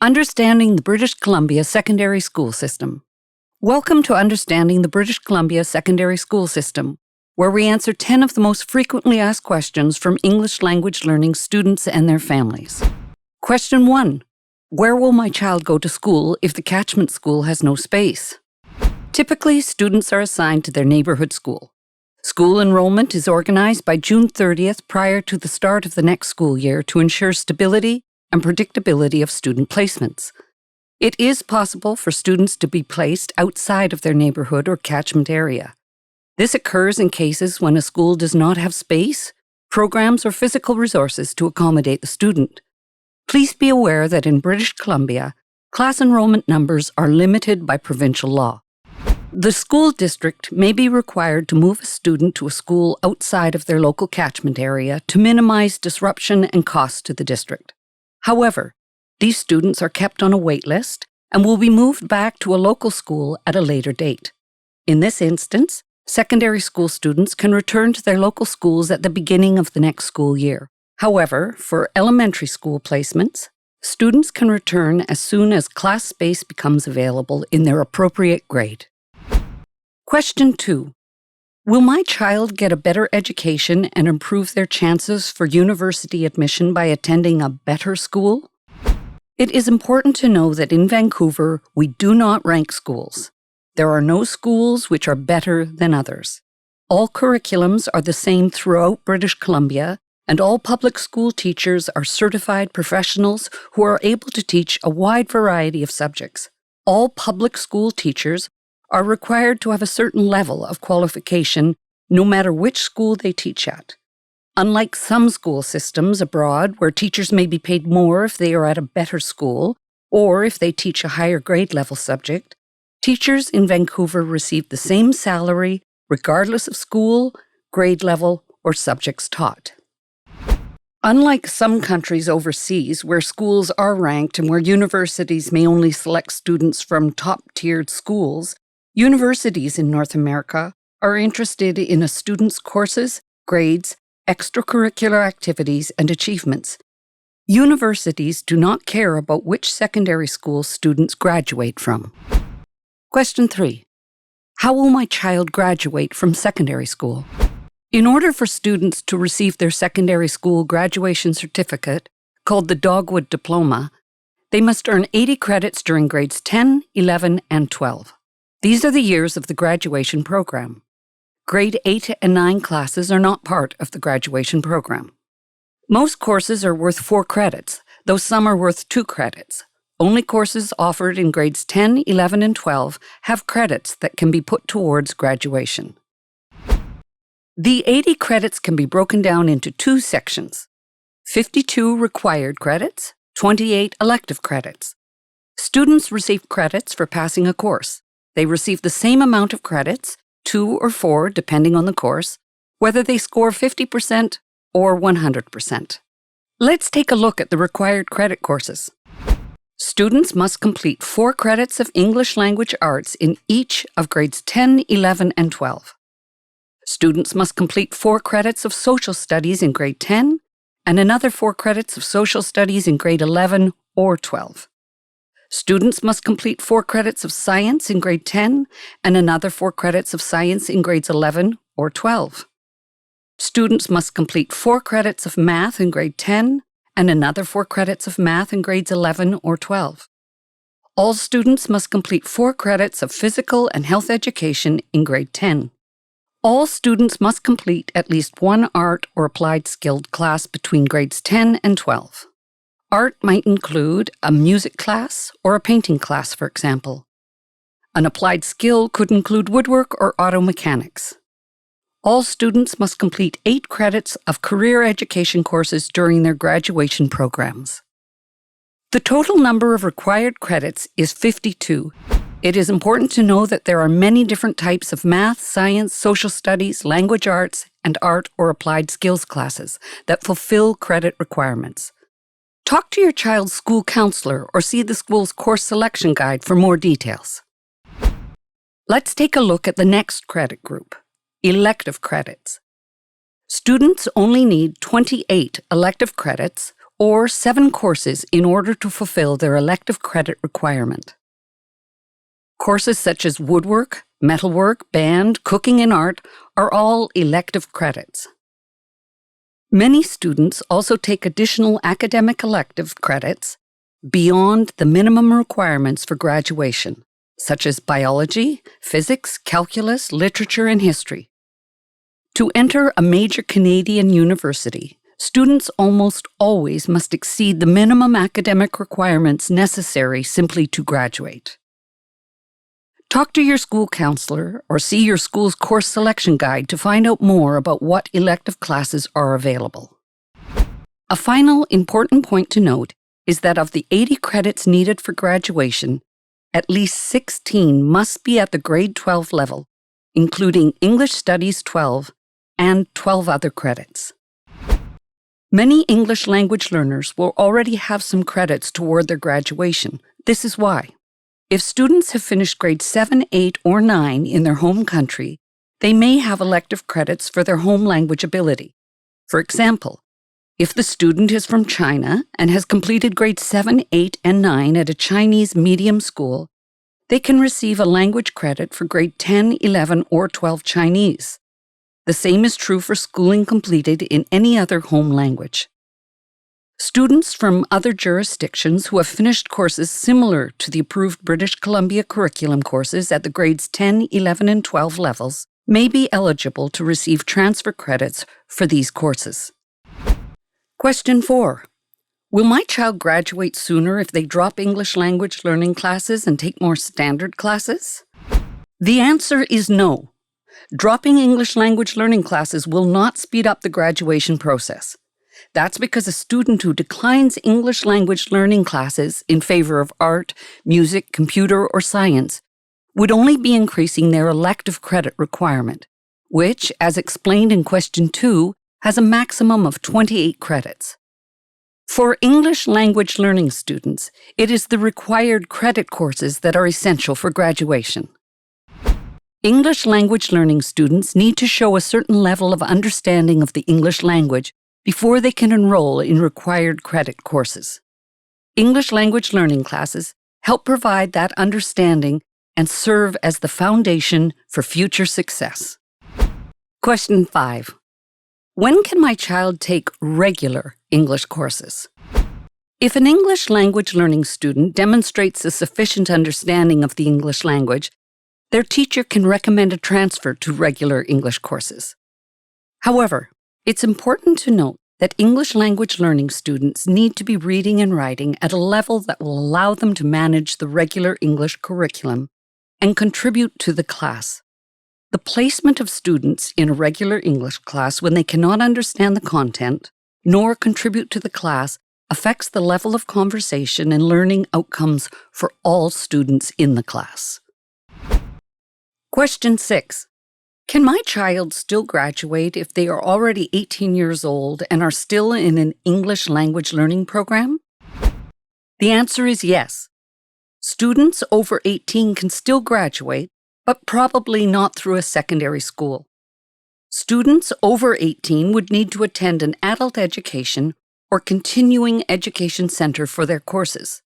Understanding the British Columbia Secondary School System. Welcome to Understanding the British Columbia Secondary School System, where we answer 10 of the most frequently asked questions from English language learning students and their families. Question 1. Where will my child go to school if the catchment school has no space? Typically, students are assigned to their neighborhood school. School enrollment is organized by June 30th prior to the start of the next school year to ensure stability and predictability of student placements. It is possible for students to be placed outside of their neighborhood or catchment area. This occurs in cases when a school does not have space, programs, or physical resources to accommodate the student. Please be aware that in British Columbia, class enrollment numbers are limited by provincial law. The school district may be required to move a student to a school outside of their local catchment area to minimize disruption and cost to the district. However, these students are kept on a wait list and will be moved back to a local school at a later date. In this instance, secondary school students can return to their local schools at the beginning of the next school year. However, for elementary school placements, students can return as soon as class space becomes available in their appropriate grade. Question 2. Will my child get a better education and improve their chances for university admission by attending a better school? It is important to know that in Vancouver, we do not rank schools. There are no schools which are better than others. All curriculums are the same throughout British Columbia, and all public school teachers are certified professionals who are able to teach a wide variety of subjects. All public school teachers are required to have a certain level of qualification no matter which school they teach at. Unlike some school systems abroad where teachers may be paid more if they are at a better school or if they teach a higher grade level subject, teachers in Vancouver receive the same salary regardless of school, grade level, or subjects taught. Unlike some countries overseas where schools are ranked and where universities may only select students from top-tiered schools, universities in North America are interested in a student's courses, grades, extracurricular activities, and achievements. Universities do not care about which secondary school students graduate from. Question 3. How will my child graduate from secondary school? In order for students to receive their secondary school graduation certificate, called the Dogwood Diploma, they must earn 80 credits during grades 10, 11, and 12. These are the years of the graduation program. Grade 8 and 9 classes are not part of the graduation program. Most courses are worth 4 credits, though some are worth 2 credits. Only courses offered in grades 10, 11, and 12 have credits that can be put towards graduation. The 80 credits can be broken down into 2 sections: 52 required credits, 28 elective credits. Students receive credits for passing a course. They receive the same amount of credits, 2 or 4 depending on the course, whether they score 50% or 100%. Let's take a look at the required credit courses. Students must complete 4 credits of English language arts in each of grades 10, 11, and 12. Students must complete 4 credits of social studies in grade 10 and another 4 credits of social studies in grade 11 or 12. Students must complete 4 credits of science in grade 10 and another 4 credits of science in grades 11 or 12. Students must complete 4 credits of math in grade 10 and another 4 credits of math in grades 11 or 12. All students must complete 4 credits of physical and health education in grade 10. All students must complete at least 1 art or applied skilled class between grades 10 and 12. Art might include a music class or a painting class, for example. An applied skill could include woodwork or auto mechanics. All students must complete 8 credits of career education courses during their graduation programs. The total number of required credits is 52. It is important to know that there are many different types of math, science, social studies, language arts, and art or applied skills classes that fulfill credit requirements. Talk to your child's school counselor or see the school's course selection guide for more details. Let's take a look at the next credit group, elective credits. Students only need 28 elective credits or 7 courses in order to fulfill their elective credit requirement. Courses such as woodwork, metalwork, band, cooking, and art are all elective credits. Many students also take additional academic elective credits beyond the minimum requirements for graduation, such as biology, physics, calculus, literature, and history. To enter a major Canadian university, students almost always must exceed the minimum academic requirements necessary simply to graduate. Talk to your school counselor or see your school's course selection guide to find out more about what elective classes are available. A final important point to note is that of the 80 credits needed for graduation, at least 16 must be at the grade 12 level, including English Studies 12 and 12 other credits. Many English language learners will already have some credits toward their graduation. This is why. If students have finished grades 7, 8, or 9 in their home country, they may have elective credits for their home language ability. For example, if the student is from China and has completed grades 7, 8, and 9 at a Chinese medium school, they can receive a language credit for grade 10, 11, or 12 Chinese. The same is true for schooling completed in any other home language. Students from other jurisdictions who have finished courses similar to the approved British Columbia curriculum courses at the grades 10, 11, and 12 levels may be eligible to receive transfer credits for these courses. Question 4. Will my child graduate sooner if they drop English language learning classes and take more standard classes? The answer is no. Dropping English language learning classes will not speed up the graduation process. That's because a student who declines English language learning classes in favor of art, music, computer, or science would only be increasing their elective credit requirement, which, as explained in question 2, has a maximum of 28 credits. For English language learning students, it is the required credit courses that are essential for graduation. English language learning students need to show a certain level of understanding of the English language before they can enroll in required credit courses. English language learning classes help provide that understanding and serve as the foundation for future success. Question 5. When can my child take regular English courses? If an English language learning student demonstrates a sufficient understanding of the English language, their teacher can recommend a transfer to regular English courses. However, it's important to note that English language learning students need to be reading and writing at a level that will allow them to manage the regular English curriculum and contribute to the class. The placement of students in a regular English class when they cannot understand the content nor contribute to the class affects the level of conversation and learning outcomes for all students in the class. Question 6. Can my child still graduate if they are already 18 years old and are still in an English language learning program? The answer is yes. Students over 18 can still graduate, but probably not through a secondary school. Students over 18 would need to attend an adult education or continuing education center for their courses.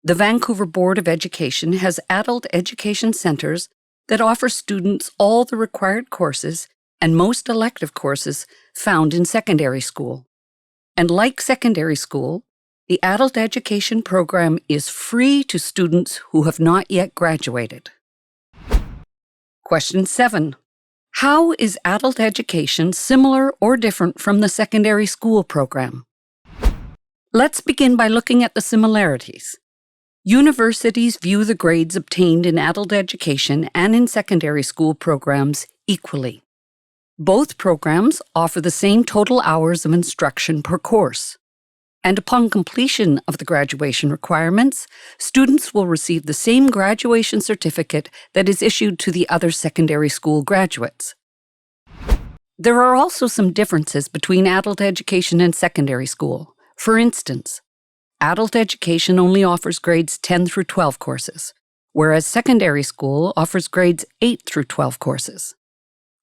The Vancouver Board of Education has adult education centers that offer students all the required courses and most elective courses found in secondary school. And like secondary school, the adult education program is free to students who have not yet graduated. Question 7. How is adult education similar or different from the secondary school program? Let's begin by looking at the similarities. Universities view the grades obtained in adult education and in secondary school programs equally. Both programs offer the same total hours of instruction per course. And upon completion of the graduation requirements, students will receive the same graduation certificate that is issued to the other secondary school graduates. There are also some differences between adult education and secondary school. For instance, adult education only offers grades 10 through 12 courses, whereas secondary school offers grades 8 through 12 courses.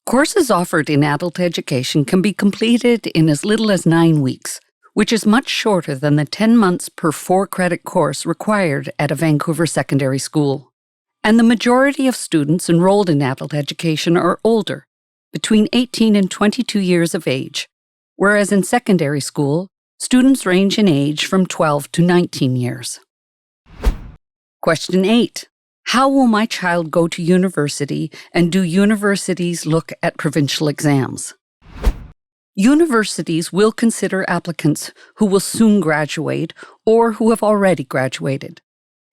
Courses offered in adult education can be completed in as little as 9 weeks, which is much shorter than the 10 months per 4-credit course required at a Vancouver secondary school. And the majority of students enrolled in adult education are older, between 18 and 22 years of age, whereas in secondary school, students range in age from 12 to 19 years. Question 8. How will my child go to university, and do universities look at provincial exams? Universities will consider applicants who will soon graduate or who have already graduated.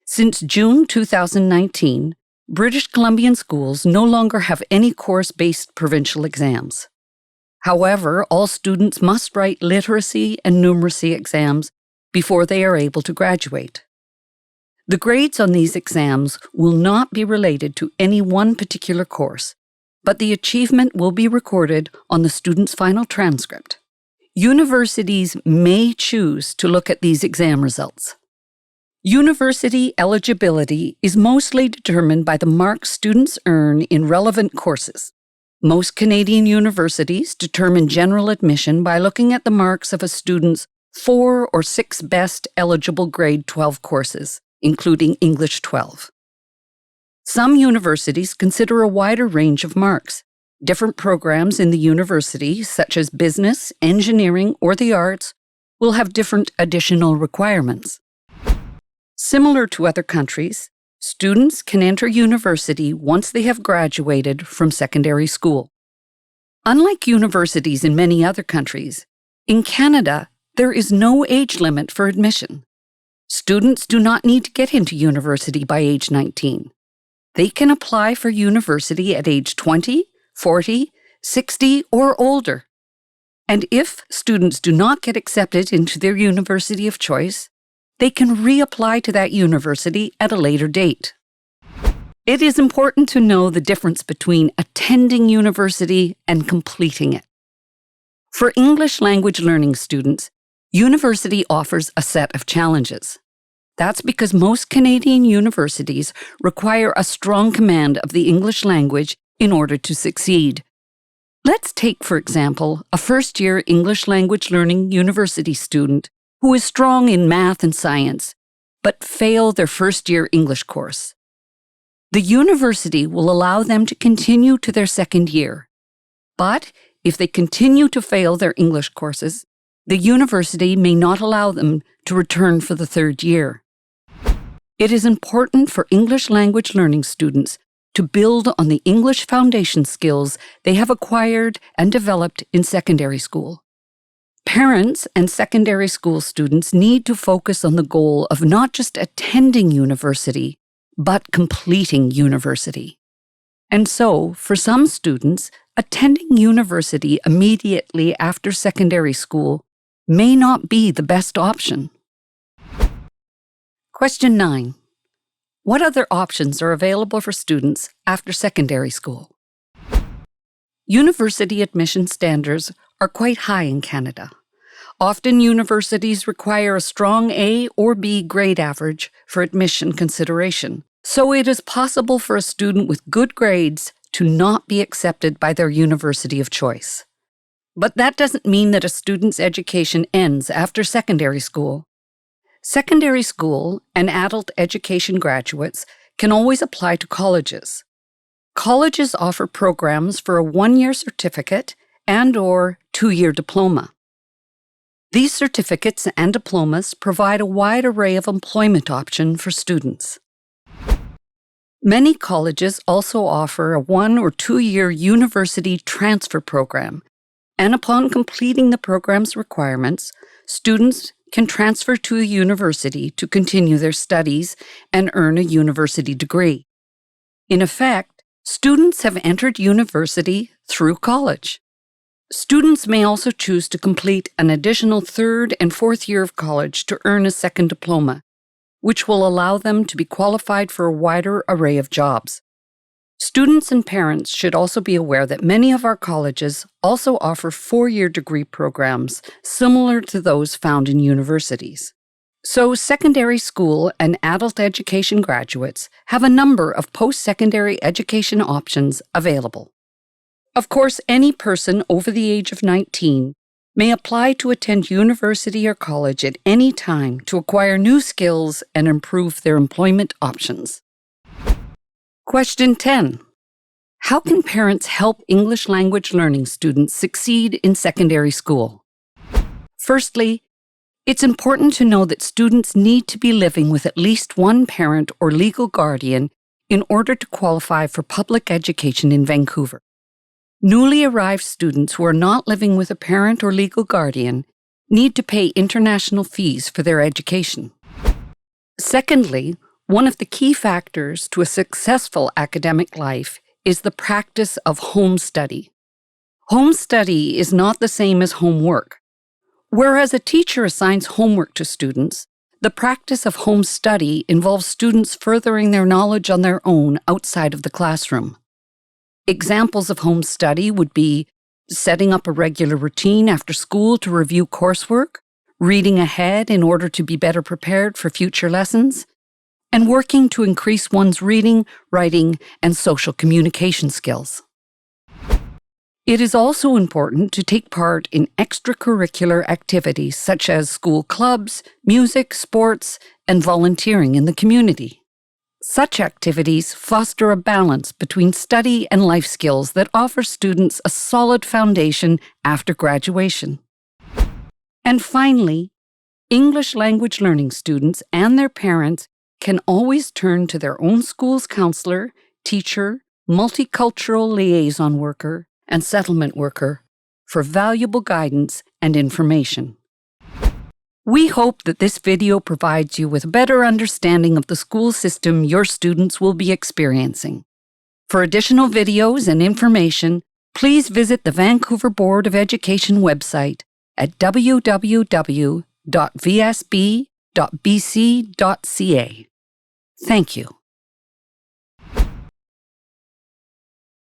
Since June 2019, British Columbian schools no longer have any course-based provincial exams. However, all students must write literacy and numeracy exams before they are able to graduate. The grades on these exams will not be related to any one particular course, but the achievement will be recorded on the student's final transcript. Universities may choose to look at these exam results. University eligibility is mostly determined by the marks students earn in relevant courses. Most Canadian universities determine general admission by looking at the marks of a student's 4 or 6 best eligible grade 12 courses, including English 12. Some universities consider a wider range of marks. Different programs in the university, such as business, engineering, or the arts, will have different additional requirements. Similar to other countries, students can enter university once they have graduated from secondary school. Unlike universities in many other countries, in Canada, there is no age limit for admission. Students do not need to get into university by age 19. They can apply for university at age 20, 40, 60, or older. And if students do not get accepted into their university of choice, they can reapply to that university at a later date. It is important to know the difference between attending university and completing it. For English language learning students, university offers a set of challenges. That's because most Canadian universities require a strong command of the English language in order to succeed. Let's take, for example, a first-year English language learning university student who is strong in math and science, but fail their first-year English course. The university will allow them to continue to their second year. But if they continue to fail their English courses, the university may not allow them to return for the third year. It is important for English language learning students to build on the English foundation skills they have acquired and developed in secondary school. Parents and secondary school students need to focus on the goal of not just attending university, but completing university. And so, for some students, attending university immediately after secondary school may not be the best option. Question 9. What other options are available for students after secondary school? University admission standards are quite high in Canada. Often universities require a strong A or B grade average for admission consideration, so it is possible for a student with good grades to not be accepted by their university of choice. But that doesn't mean that a student's education ends after secondary school. Secondary school and adult education graduates can always apply to colleges. Colleges offer programs for a 1-year certificate and/or 2-year diploma. These certificates and diplomas provide a wide array of employment options for students. Many colleges also offer a 1- or 2-year university transfer program, and upon completing the program's requirements, students can transfer to a university to continue their studies and earn a university degree. In effect, students have entered university through college. Students may also choose to complete an additional 3rd and 4th year of college to earn a second diploma, which will allow them to be qualified for a wider array of jobs. Students and parents should also be aware that many of our colleges also offer 4-year degree programs similar to those found in universities. So secondary school and adult education graduates have a number of post-secondary education options available. Of course, any person over the age of 19 may apply to attend university or college at any time to acquire new skills and improve their employment options. Question 10. How can parents help English language learning students succeed in secondary school? Firstly, it's important to know that students need to be living with at least one parent or legal guardian in order to qualify for public education in Vancouver. Newly arrived students who are not living with a parent or legal guardian need to pay international fees for their education. Secondly, one of the key factors to a successful academic life is the practice of home study. Home study is not the same as homework. Whereas a teacher assigns homework to students, the practice of home study involves students furthering their knowledge on their own outside of the classroom. Examples of home study would be setting up a regular routine after school to review coursework, reading ahead in order to be better prepared for future lessons, and working to increase one's reading, writing, and social communication skills. It is also important to take part in extracurricular activities such as school clubs, music, sports, and volunteering in the community. Such activities foster a balance between study and life skills that offer students a solid foundation after graduation. And finally, English language learning students and their parents can always turn to their own school's counselor, teacher, multicultural liaison worker, and settlement worker for valuable guidance and information. We hope that this video provides you with a better understanding of the school system your students will be experiencing. For additional videos and information, please visit the Vancouver Board of Education website at www.vsb.bc.ca. Thank you.